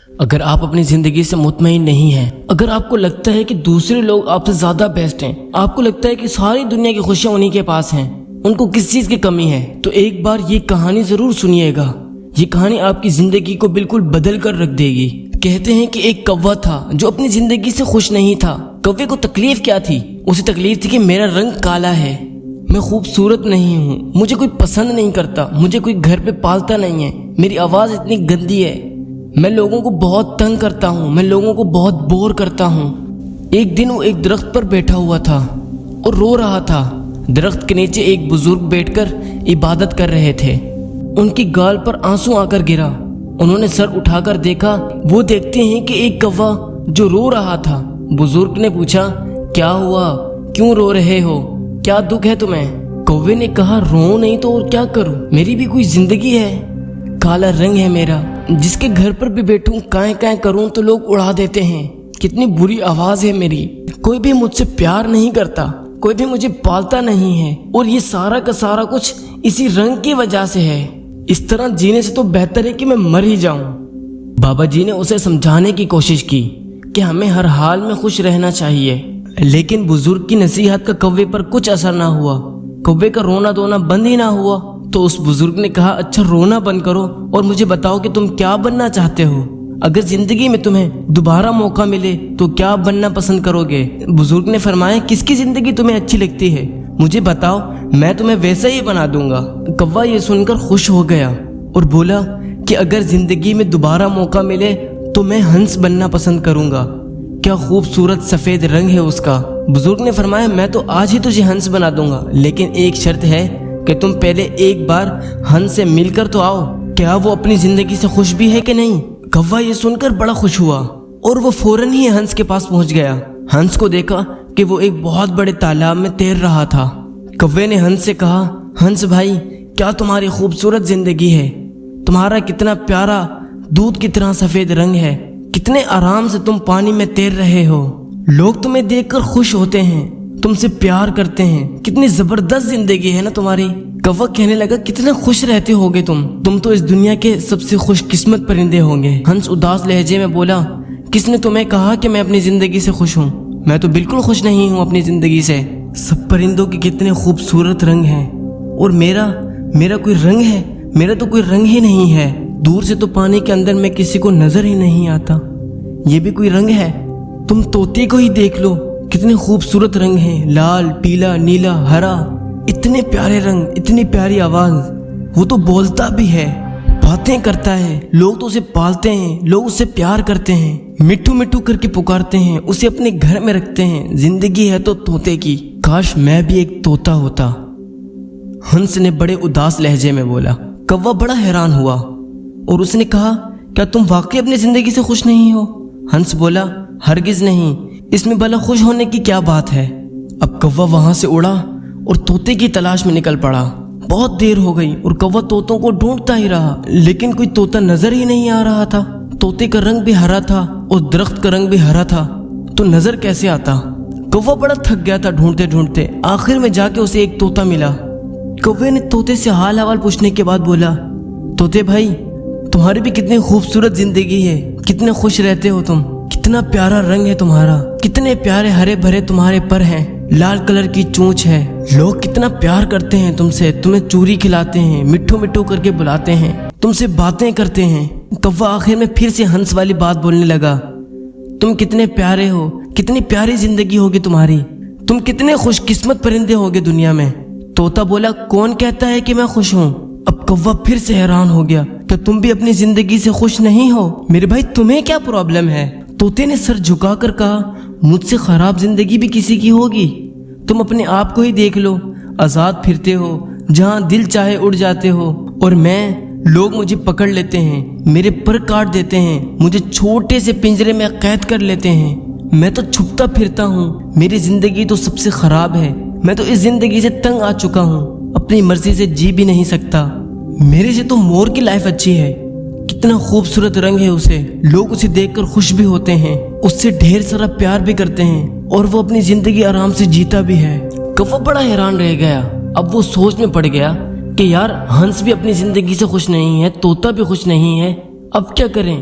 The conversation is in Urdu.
اگر آپ اپنی زندگی سے مطمئن نہیں ہیں، اگر آپ کو لگتا ہے کہ دوسرے لوگ آپ سے زیادہ بیسٹ ہیں، آپ کو لگتا ہے کہ ساری دنیا کی خوشیاں انہی کے پاس ہیں، ان کو کس چیز کی کمی ہے، تو ایک بار یہ کہانی ضرور سنیے گا۔ یہ کہانی آپ کی زندگی کو بالکل بدل کر رکھ دے گی۔ کہتے ہیں کہ ایک کوہ تھا جو اپنی زندگی سے خوش نہیں تھا۔ کوے کو تکلیف کیا تھی؟ اسے تکلیف تھی کہ میرا رنگ کالا ہے، میں خوبصورت نہیں ہوں، مجھے کوئی پسند نہیں کرتا، مجھے کوئی گھر پہ پالتا نہیں ہے، میری آواز اتنی گندی ہے، میں لوگوں کو بہت تنگ کرتا ہوں، میں لوگوں کو بہت بور کرتا ہوں۔ ایک دن وہ ایک درخت پر بیٹھا ہوا تھا اور رو رہا تھا۔ درخت کے نیچے ایک بزرگ بیٹھ کر عبادت کر رہے تھے۔ ان کی گال پر آنسو آ کر گرا۔ انہوں نے سر اٹھا کر دیکھا، وہ دیکھتے ہیں کہ ایک کوہ جو رو رہا تھا۔ بزرگ نے پوچھا، کیا ہوا؟ کیوں رو رہے ہو؟ کیا دکھ ہے تمہیں؟ کوے نے کہا، رو نہیں تو اور کیا کروں، میری بھی کوئی زندگی ہے، کالا رنگ ہے میرا، جس کے گھر پر بھی بیٹھوں کائیں کائیں کروں تو لوگ اڑا دیتے ہیں، کتنی بری آواز ہے میری، کوئی بھی مجھ سے پیار نہیں کرتا، کوئی بھی مجھے پالتا نہیں ہے، اور یہ سارا کا سارا کچھ اسی رنگ کی وجہ سے ہے۔ اس طرح جینے سے تو بہتر ہے کہ میں مر ہی جاؤں۔ بابا جی نے اسے سمجھانے کی کوشش کی کہ ہمیں ہر حال میں خوش رہنا چاہیے، لیکن بزرگ کی نصیحت کا کوے پر کچھ اثر نہ ہوا۔ کوے کا رونا دھونا بند ہی نہ ہوا تو اس بزرگ نے کہا، اچھا رونا بند کرو اور مجھے بتاؤ کہ تم کیا بننا چاہتے ہو؟ اگر زندگی میں تمہیں دوبارہ موقع ملے تو کیا بننا پسند کرو گے؟ بزرگ نے فرمایا، کس کی زندگی تمہیں اچھی لگتی ہے مجھے بتاؤ، میں تمہیں ویسا ہی بنا دوں گا۔ کوہ یہ سن کر خوش ہو گیا اور بولا کہ اگر زندگی میں دوبارہ موقع ملے تو میں ہنس بننا پسند کروں گا، کیا خوبصورت سفید رنگ ہے اس کا۔ بزرگ نے فرمایا، میں تو آج ہی تجھے ہنس بنا دوں گا، لیکن ایک شرط ہے کہ تم پہلے ایک بار ہنس سے مل کر تو آؤ، کیا وہ اپنی زندگی سے خوش بھی ہے کہ نہیں؟ کوہ یہ سن کر بڑا خوش ہوا اور وہ فوراً ہی ہنس کے پاس پہنچ گیا۔ ہنس کو دیکھا کہ وہ ایک بہت بڑے تالاب میں تیر رہا تھا۔ کوے نے ہنس سے کہا، ہنس بھائی، کیا تمہاری خوبصورت زندگی ہے، تمہارا کتنا پیارا دودھ کی طرح سفید رنگ ہے، کتنے آرام سے تم پانی میں تیر رہے ہو، لوگ تمہیں دیکھ کر خوش ہوتے ہیں، تم سے پیار کرتے ہیں، کتنی زبردست زندگی ہے نا تمہاری۔ کوہ کہنے لگا، کتنے خوش رہتے ہوگے تم تو اس دنیا کے سب سے خوش قسمت پرندے ہوں گے۔ ہنس اداس لہجے میں بولا، کس نے تمہیں کہا کہ میں اپنی زندگی سے خوش ہوں؟ میں تو بالکل خوش نہیں ہوں اپنی زندگی سے، سب پرندوں کے کتنے خوبصورت رنگ ہیں، اور میرا کوئی رنگ ہے؟ میرا تو کوئی رنگ ہی نہیں ہے، دور سے تو پانی کے اندر میں کسی کو نظر ہی نہیں آتا، یہ بھی کوئی رنگ ہے؟ تم طوطے کو ہی دیکھ لو، کتنے خوبصورت رنگ ہیں، لال، پیلا، نیلا، ہرا، اتنے پیارے رنگ، اتنی پیاری آواز، وہ تو بولتا بھی ہے، باتیں کرتا ہے، لوگ تو اسے پالتے ہیں، لوگ اسے پیار کرتے ہیں، مٹھو مٹھو کر کے پکارتے ہیں، اسے اپنے گھر میں رکھتے ہیں۔ زندگی ہے تو طوطے کی، کاش میں بھی ایک طوطا ہوتا۔ ہنس نے بڑے اداس لہجے میں بولا۔ کوہ بڑا حیران ہوا اور اس نے کہا، کیا تم واقعی اپنی زندگی سے خوش نہیں ہو؟ ہنس بولا، ہرگز نہیں، اس میں بھلا خوش ہونے کی کیا بات ہے؟ اب کوہ وہاں سے اڑا اور طوطے کی تلاش میں نکل پڑا۔ بہت دیر ہو گئی اور کوہ طوطوں کو ڈھونڈتا ہی رہا، لیکن کوئی طوطا نظر ہی نہیں آ رہا تھا۔ طوطے کا رنگ بھی ہرا تھا اور درخت کا رنگ بھی ہرا تھا، تو نظر کیسے آتا؟ کوہ بڑا تھک گیا تھا ڈھونڈتے ڈھونڈتے، آخر میں جا کے اسے ایک طوطا ملا۔ کوے نے طوطے سے حال حوال پوچھنے کے بعد بولا، طوطے بھائی، تمہاری بھی کتنی خوبصورت زندگی ہے، کتنے خوش رہتے ہو تم، کتنا پیارا رنگ ہے تمہارا، کتنے پیارے ہرے بھرے تمہارے پر ہیں، لال کلر کی چونچ ہے، لوگ کتنا پیار کرتے ہیں تم سے، تمہیں چوری کھلاتے ہیں، مٹھو مٹھو کر کے بلاتے ہیں، تم سے باتیں کرتے ہیں۔ کوہ آخر میں پھر سے ہنس والی بات بولنے لگا، تم کتنے پیارے ہو، کتنی پیاری زندگی ہوگی تمہاری، تم کتنے خوش قسمت پرندے ہوگے دنیا میں۔ طوطا بولا، کون کہتا ہے کہ میں خوش ہوں؟ اب کوہ پھر سے حیران ہو گیا کہ تم بھی اپنی زندگی سے خوش نہیں ہو؟ میرے بھائی، تمہیں کیا پرابلم ہے؟ طوطے نے سر جھکا کر کہا، مجھ سے خراب زندگی بھی کسی کی ہوگی؟ تم اپنے آپ کو ہی دیکھ لو، آزاد پھرتے ہو، جہاں دل چاہے اڑ جاتے ہو، اور لوگ مجھے پکڑ لیتے ہیں، میرے پر کاٹ دیتے ہیں، مجھے چھوٹے سے پنجرے میں قید کر لیتے ہیں، میں تو چھپتا پھرتا ہوں، میری زندگی تو سب سے خراب ہے، میں تو اس زندگی سے تنگ آ چکا ہوں، اپنی مرضی سے جی بھی نہیں سکتا، میرے سے تو مور کی لائف اچھی ہے، کتنا خوبصورت رنگ ہے اسے، لوگ اسے دیکھ کر خوش بھی ہوتے ہیں، اس سے ڈھیر سارا پیار بھی کرتے ہیں، اور وہ اپنی زندگی آرام سے جیتا بھی ہے۔ کوہ بڑا حیران رہ گیا، اب وہ سوچ میں پڑ گیا کہ یار، ہنس بھی اپنی زندگی سے خوش نہیں ہے، طوطا بھی خوش نہیں ہے، اب کیا کریں؟